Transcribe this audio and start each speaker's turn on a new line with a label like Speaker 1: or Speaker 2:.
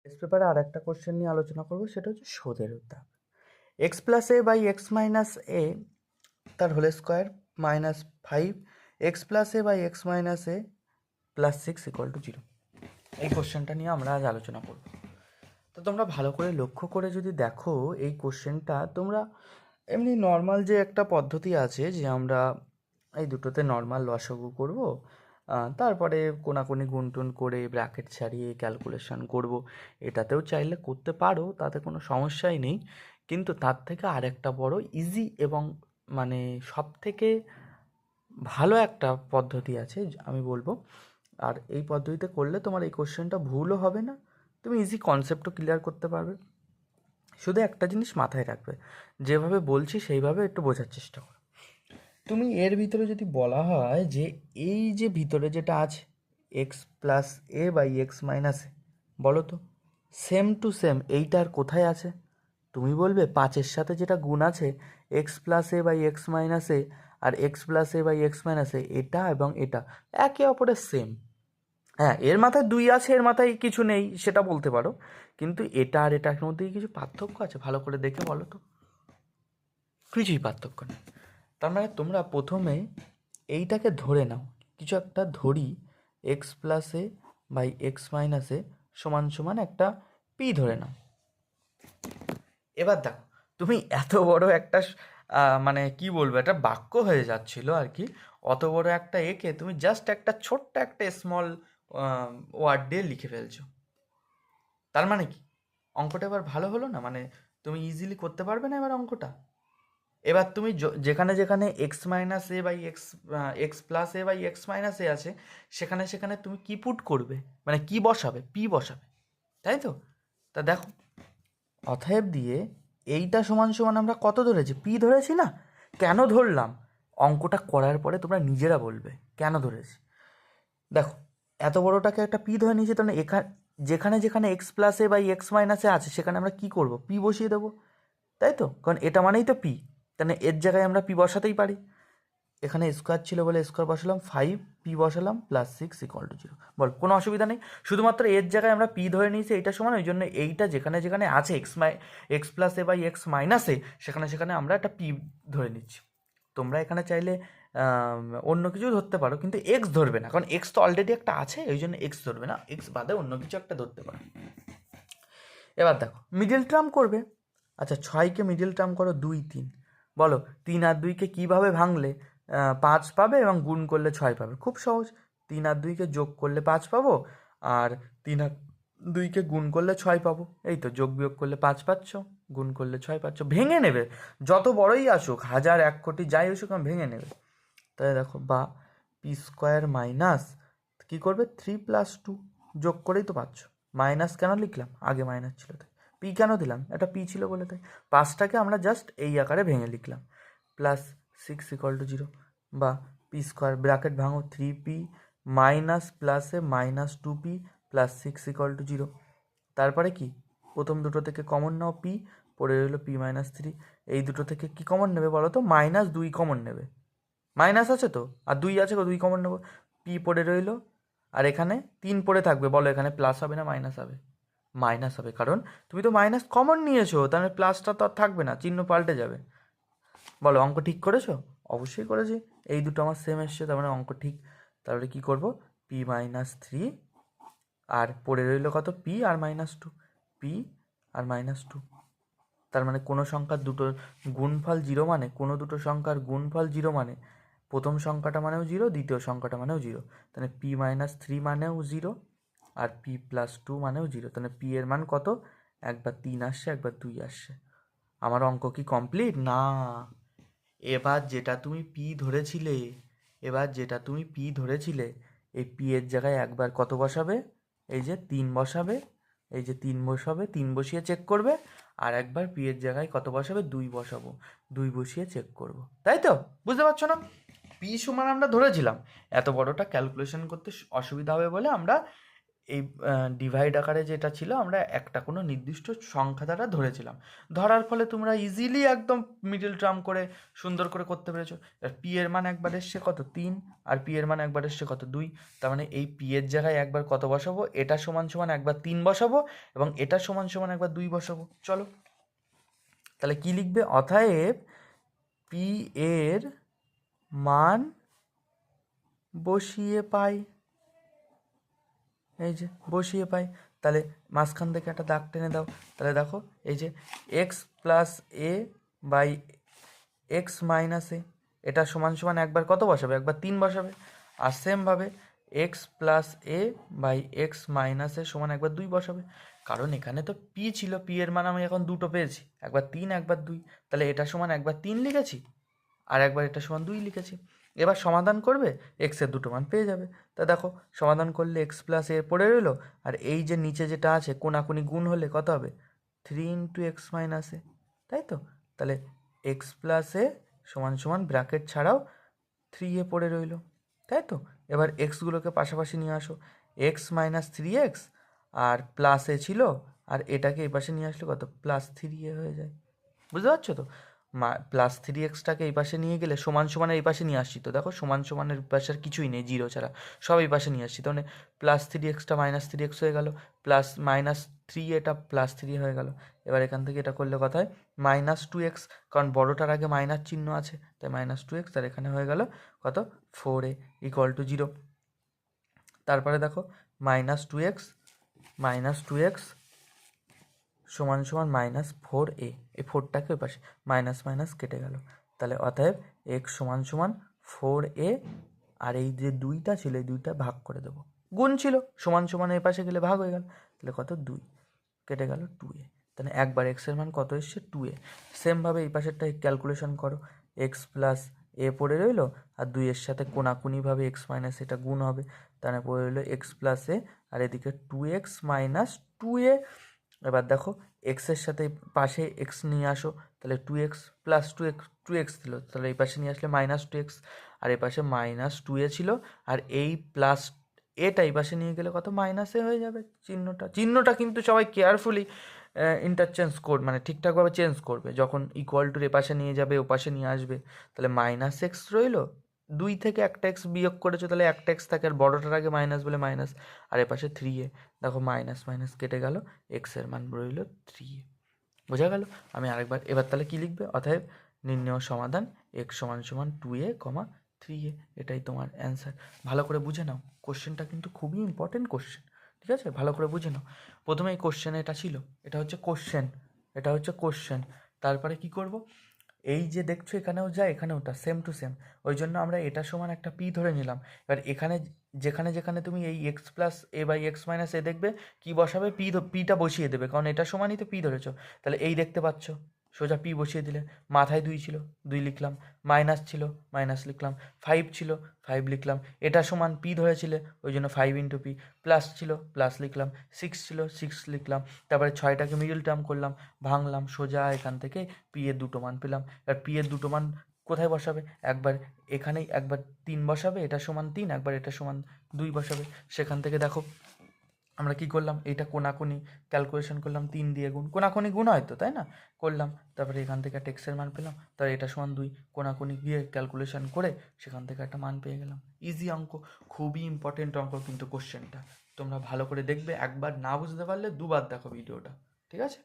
Speaker 1: Test পেপারে আর একটা question নিয়ে আলোচনা করবো, সেটা হচ্ছে সুদের উদ্যাপ। X plus A by x minus A তার whole square minus 5 X plus A by x minus A plus 6 equal to 0। এই কোশ্চেনটা নিয়ে আমরা আজ আলোচনা করব। তো তোমরা ভালো করে লক্ষ্য করে যদি দেখো এই কোশ্চেনটা, তোমরা এমনি নর্মাল যে একটা পদ্ধতি আছে যে আমরা এই দুটোতে নর্মাল লসাগু করব, তারপরে কোনাকুনি গুনটুন করে ব্র্যাকেট ছাড়িয়ে ক্যালকুলেশন করব, এটাতেও চাইলে করতে পারো, তাতে কোনো সমস্যাই নেই। কিন্তু তার থেকে আরেকটা বড় ইজি এবং মানে সব থেকে ভালো একটা পদ্ধতি আছে আমি বলবো। আর এই পদ্ধতিতে করলে তোমার এই কোশ্চেনটা ভুলও হবে না, তুমি ইজি কনসেপ্টও ক্লিয়ার করতে পারবে। শুধু একটা জিনিস মাথায় রাখবে, যেভাবে বলছি সেইভাবে একটু বোঝার চেষ্টা করো। তুমি এর ভিতরে যদি বলা হয় যে এই যে ভিতরে যেটা আছে x plus A by x minus A, বলো তো সেম টু সেম এইটার কোথায় আছে? তুমি বলবে 5-এর সাথে যেটা গুণ আছে x plus A by x minus A আর X plus A by x minus এ, এটা এবং এটা একে অপরের সেম। হ্যাঁ, এর মাথায় 2 আছে, এর মাথায় কিছু নেই, সেটা বলতে পারো। কিন্তু এটা আর এটার মধ্যে কি কিছু পার্থক্য আছে? ভালো করে দেখে বলো তো। কিছুই পার্থক্য নেই। তার মানে তোমরা প্রথমে এইটাকে ধরে নাও, কিছু একটা ধরি, X plus A by x minus এ সমান সমান একটা পি ধরে নাও। এবার দেখো, তুমি এত বড় একটা মানে কি বলবো, একটা বাক্য হয়ে যাচ্ছিল আর কি, অত বড় একটা একে তুমি জাস্ট একটা ছোট্ট একটা স্মল ওয়ার্ড দিয়ে লিখে ফেলছো। তার মানে কি অঙ্কটা এবার ভালো হলো না? মানে তুমি ইজিলি করতে পারবে না এবার অঙ্কটা। এবার তুমি যেখানে যেখানে x minus a by x x plus A by x minus a আছে, সেখানে সেখানে তুমি কি পুট করবে, মানে কি বসাবে? পি বসাবে, তাই তো? তা দেখো, অতএব দিয়ে এইটা সমান সমান আমরা কত ধরেছি? পি ধরেছি না? কেন ধরলাম? অঙ্কটা করার পরে তোমরা নিজেরা বলবে কেন ধরেছি। দেখো, এত বড়টাকে একটা পি ধরে নিয়েছি, তাহলে এখানে যেখানে যেখানে x plus A by x মাইনাসে আছে সেখানে আমরা কি করব? পি বসিয়ে দেবো, তাই তো? কারণ এটা মানেই তো পি, তাহলে এর জায়গায় আমরা পি বসাতেই পারি। এখানে স্কোয়ার ছিল বলে স্কোয়ার বসালাম, 5 পি বসালাম প্লাস 6 ইকুয়াল টু 0। বল, কোনো অসুবিধা নেই। শুধুমাত্র এর জায়গায় আমরা পি ধরে নিয়েছি, এইটা সমান, ওই জন্য এইটা যেখানে যেখানে আছে x plus A by x মাইনাসে, সেখানে সেখানে আমরা একটা পি ধরে নিচ্ছি। তোমরা এখানে চাইলে অন্য কিছু ধরতে পারো, কিন্তু এক্স ধরবে না, কারণ এক্স তো অলরেডি একটা আছে, ওই জন্য এক্স ধরবে না। এক্স বাদে অন্য কিছু একটা ধরতে পারো। এবার দেখো, মিডিল টার্ম করবে। আচ্ছা, 6কে মিডিল টার্ম করো 2, 3। বলো 3 আর 2কে কীভাবে ভাঙলে 5 পাবে এবং গুণ করলে 6 পাবে? খুব সহজ। 3 আর 2কে যোগ করলে 5 পাবো, আর 3 আর 2কে গুণ করলে 6 পাবো। এই তো, যোগ বিয়োগ করলে 5 পাচ্ছ, গুণ করলে 6 পাচ্ছ। ভেঙে নেবে, যত বড়ই আসুক, 1000 1 কোটি যাই আসুক, ভেঙে নেবে। তাহলে দেখো, বা পি স্কোয়ার মাইনাস কী করবে 3 প্লাস 2, যোগ করেই তো পাচ্ছ। মাইনাস কেন লিখলাম? আগে মাইনাস ছিল তাই। পি কেন দিলাম? এটা পি ছিল বলে তাই। 5টাকে আমরা জাস্ট এই আকারে ভেঙে লিখলাম, প্লাস 6 ইকুয়াল টু 0। বা পি স্কোয়ার ব্র্যাকেট ভাঙো, 3p মাইনাস প্লাসে minus 2p plus 6 equal to 0। তারপরে কি, প্রথম দুটো থেকে কমন নাও, পি পড়ে রইলো পি মাইনাস 3। এই দুটো থেকে কি কমন নেবে বলো তো? মাইনাস 2 কমন নেবে, মাইনাস আছে তো, আর 2 আছে, 2 কমন নেবো, পি পড়ে রইলো। আর এখানে 3 পড়ে থাকবে, বলো এখানে প্লাস হবে না মাইনাস হবে? মাইনাস হবে, কারণ তুমি তো মাইনাস কমন নিয়েছো, তাহলে প্লাসটা তো আর থাকবে না, চিহ্ন পাল্টে যাবে। বলো, অঙ্ক ঠিক করেছো? অবশ্যই করেছি। এই দুটো আমার সেম এসছে, তার মানে অঙ্ক ঠিক। তাহলে কি করব? পি মাইনাস 3 আর পড়ে রইলো কত? P R minus 2, P R minus 2। তার মানে কোনো সংখ্যার দুটো গুণফল 0 মানে, কোনো দুটো সংখ্যার গুণফল 0 মানে প্রথম সংখ্যাটা মানেও 0, দ্বিতীয় সংখ্যাটা মানেও 0। তাহলে পি মাইনাস 3 মানেও 0, আর পি প্লাস 2 মানেও 0। তাহলে পি এর মান কত? একবার 3 আসছে, একবার 2 আসছে। আমার অঙ্ক কি কমপ্লিট? না। এবার যেটা তুমি পি ধরেছিলে, এই পি এর জায়গায় একবার কত বসাবে? এই যে 3 বসাবে, এই যে 3 বসাবে, 3 বসিয়ে চেক করবে। আর একবার পি এর জায়গায় কত বসাবে? 2 বসাবো, 2 বসিয়ে চেক করব। তাই তো? বুঝতে পারছো না? পি সমান আমরা ধরেছিলাম, এত বড়টা ক্যালকুলেশন করতে অসুবিধা হবে বলে আমরা এই ডিভাইড আকারে যেটা ছিল আমরা একটা কোনো নির্দিষ্ট সংখ্যা দ্বারা ধরেছিলাম, ধরার ফলে তোমরা ইজিলি একদম মিডল টার্ম করে সুন্দর করে করতে পেরেছো। আর পি এর মান একবার এসছে কত 3, আর পি এর মান একবার এসছে কত 2, তার মানে এই পি এর জায়গায় একবার কত বসাবো, এটা সমান সমান একবার 3 বসাবো এবং এটা সমান সমান একবার 2 বসাবো। চলো তাহলে কি লিখবে, অতএব পি এর মান বসিয়ে পাই, এই যে বসিয়ে পাই। তাহলে মাঝখান থেকে একটা দাগ টেনে দাও, তাহলে দেখো এই যে x plus A by x minus এ, এটা সমান সমান একবার কত বসাবে, একবার 3 বসাবে। আর সেমভাবে x plus A by x minus এ সমান একবার 2 বসাবে, কারণ এখানে তো পি ছিল, পি এর মান আমি এখন দুটো পেয়েছি, একবার 3 একবার 2, তাহলে এটা সমান একবার 3 লিখেছি আর একবার এটা সমান 2 লিখেছি। এবার সমাধান করবে, এক্সের দুটো মান পেয়ে যাবে। তা দেখো সমাধান করলে এক্স প্লাস এ পড়ে রইলো, আর এই যে নিচে যেটা আছে কোনাকুনি গুণ হলে কত হবে, 3 ইন্টু এক্স মাইনাস এ, তাই তো। তাহলে এক্স প্লাস এ সমান সমান ব্র্যাকেট ছাড়াও 3 এ পড়ে রইলো, তাই তো। এবার এক্সগুলোকে পাশাপাশি নিয়ে আসো, এক্স মাইনাস 3x আর প্লাস এ ছিল, আর এটাকে এই পাশে নিয়ে আসলে কত প্লাস 3a হয়ে যায়, বুঝতে পারছো তো। প্লাস 3x-টাকে এই পাশে নিয়ে গেলে সমান সমানের এই পাশে নিয়ে আসছি, তো দেখো সমান সমানের পাশে আর কিছুই নেই, জিরো ছাড়া সব এই পাশে নিয়ে আসছি, তাহলে প্লাস 3x-টা মাইনাস 3x হয়ে গেল, প্লাস মাইনাস 3 এটা প্লাস 3 হয়ে গেল। এবার এখান থেকে এটা করলে কথা হয় মাইনাস 2x, কারণ বড়টার আগে মাইনাস চিহ্ন আছে, তাই মাইনাস 2x, আর এখানে হয়ে গেল কত 4a ইকুয়াল টু 0। তারপরে দেখো মাইনাস টু এক্স সমান সমান -4a, এই 4টাকে ওই পাশে মাইনাস মাইনাস কেটে গেল, তাহলে অতএব x সমান সমান 4a, আর এই যে 2টা ছিল এই 2টা ভাগ করে দেবো, গুণ ছিল সমান সমান এই পাশে গেলে ভাগ হয়ে গেল, তাহলে কত 2 কেটে গেল 2a, তাহলে একবার x এর মান কত এসছে 2a। সেমভাবে এই পাশেরটা ক্যালকুলেশন করো, x প্লাস এ পড়ে রইলো আর 2 এর সাথে কোনাকুনিভাবে x মাইনাস এটা গুণ হবে, তাহলে পড়ে রইলো x প্লাস এ, আর এদিকে 2x মাইনাস 2a। এবার দেখো এক্সের সাথে পাশে এক্স নিয়ে আসো, তাহলে 2x প্লাস 2x ছিল, তাহলে এই পাশে নিয়ে আসলে -2x, আর এই পাশে -2a ছিল, আর এই প্লাস এটা এই পাশে নিয়ে গেলে কত -a হয়ে যাবে। চিহ্নটা কিন্তু সবাই কেয়ারফুলি ইন্টারচেঞ্জ মানে ঠিকঠাকভাবে চেঞ্জ করবে, যখন ইকুয়াল টুর এ পাশে নিয়ে যাবে ও পাশে নিয়ে আসবে, তাহলে -x রইলো, 2 থেকে একটা এক্স বিয়োগ করেছো তাহলে একটা এক্স থাকে, আর বড়টার আগে মাইনাস বলে মাইনাস, আর এ পাশে 3a, দেখো মাইনাস মাইনাস কেটে গেল, এক্স এর মান রইল 3a। বোঝা গেল। আমি আরেকবার, এবার তাহলে কি লিখবে, অতএব নির্ণেয় সমাধান এক্স সমান সমান 2a, 3a, এটাই তোমার অ্যান্সার। ভালো করে বুঝে নাও, কোশ্চেনটা কিন্তু খুবই ইম্পর্টেন্ট কোশ্চেন, ঠিক আছে, ভালো করে বুঝে নাও। প্রথমে এই কোশ্চেনে এটা ছিল, এটা হচ্ছে কোশ্চেন, তারপরে কি করব, এই যে দেখছো এখানেও যা এখানেও তা সেম টু সেম, ওই জন্য আমরা এটা সমান একটা পি ধরে নিলাম। এবার এখানে যেখানে যেখানে তুমি এই x plus A by x minus a দেখবে কি বসাবে, পিটা বসিয়ে দেবে, কারণ এটা সমানই তো পি ধরেছো। তাহলে এই দেখতে পাচ্ছ, সোজা পি বসিয়ে দিলে, মাথায় 2 ছিল 2 লিখলাম, মাইনাস ছিল মাইনাস লিখলাম, 5 ছিল 5 লিখলাম, এটা সমান পি ধরেছিলে ওই জন্য 5 ইন্টু পি, প্লাস ছিল প্লাস লিখলাম, 6 ছিল 6 লিখলাম, তারপরে 6টাকে মিডল টার্ম করলাম, ভাঙলাম, সোজা এখান থেকে পি এর দুটো মান পেলাম। এবার পি এর দুটো মান কোথায় বসাবে, একবার এখানেই একবার 3 বসাবে, এটা সমান 3, একবার এটা সমান 2 বসাবে। সেখান থেকে দেখো আমরা কি করলাম, এইটা কোনাকুনি ক্যালকুলেশন করলাম, 3 দিয়ে গুণ, কোনাকুনি গুণ হয় তো, তাই না, করলাম, তারপরে এখান থেকে একটা এক্সের মান পেলাম, তার এটা সমান 2, কোনাকুনি গিয়ে ক্যালকুলেশন করে সেখান থেকে একটা মান পেয়ে গেলাম। ইজি অঙ্ক, খুবই ইম্পর্টেন্ট অঙ্ক কিন্তু কোশ্চেনটা, তোমরা ভালো করে দেখবে, একবার না বুঝতে পারলে দুবার দেখো ভিডিওটা, ঠিক আছে।